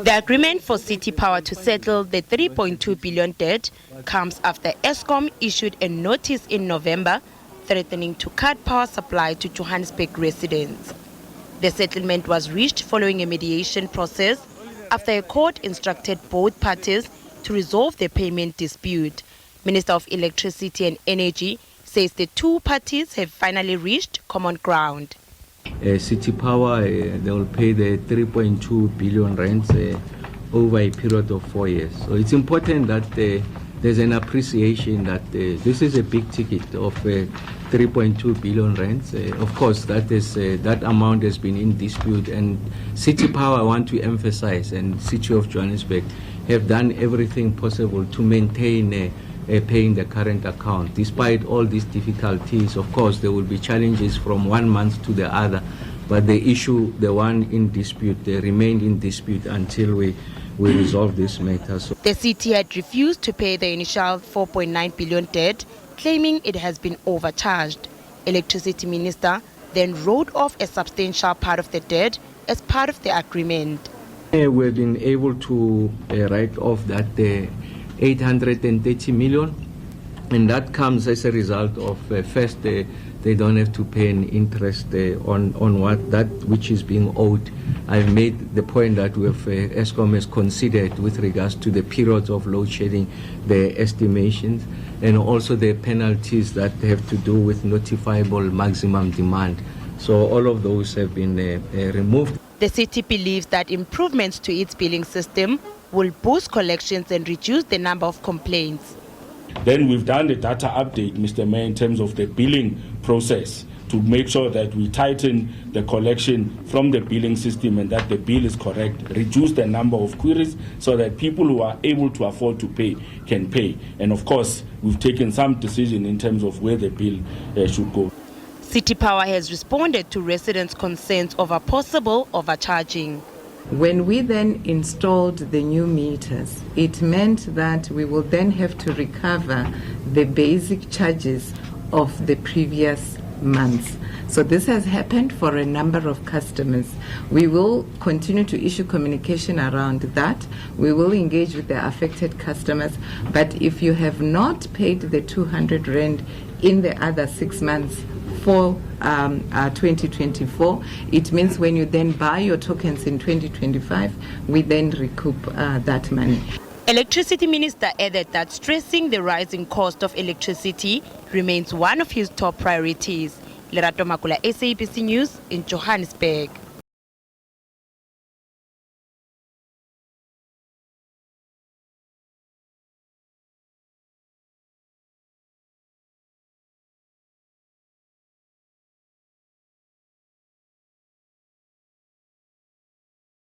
The agreement for City Power to settle the 3.2 billion debt comes after Eskom issued a notice in November threatening to cut power supply to Johannesburg residents. The settlement was reached following a mediation process after a court instructed both parties to resolve the payment dispute. Minister of Electricity and Energy says the two parties have finally reached common ground. City Power, they will pay the 3.2 billion rents over a period of 4 years. So it's important that there's an appreciation that this is a big ticket of 3.2 billion rents. Of course, that amount has been in dispute, and City Power, I want to emphasize, and City of Johannesburg have done everything possible to maintain paying the current account. Despite all these difficulties, of course, there will be challenges from 1 month to the other, but the issue, the one in dispute, they remained in dispute until we resolve this matter. So the city had refused to pay the initial 4.9 billion debt, claiming it has been overcharged. Electricity Minister then wrote off a substantial part of the debt as part of the agreement. We've been able to write off that 830 million, and that comes as a result of first they don't have to pay an interest on what that which is being owed. I've made the point that we have Eskom has considered with regards to the periods of load shedding, the estimations, and also the penalties that have to do with notifiable maximum demand. So all of those have been removed. The city believes that improvements to its billing system will boost collections and reduce the number of complaints. Then we've done the data update, Mr. Mayor, in terms of the billing process to make sure that we tighten the collection from the billing system and that the bill is correct, reduce the number of queries so that people who are able to afford to pay can pay. And of course, we've taken some decision in terms of where the bill should go. City Power has responded to residents' concerns over possible overcharging. When we then installed the new meters, it meant that we will then have to recover the basic charges of the previous months. So this has happened for a number of customers. We will continue to issue communication around that. We will engage with the affected customers. But if you have not paid the 200 rand in the other 6 months, for 2024, it means when you then buy your tokens in 2025, we then recoup that money. Electricity Minister added that stressing the rising cost of electricity remains one of his top priorities. Lerato Makola, SABC News in Johannesburg.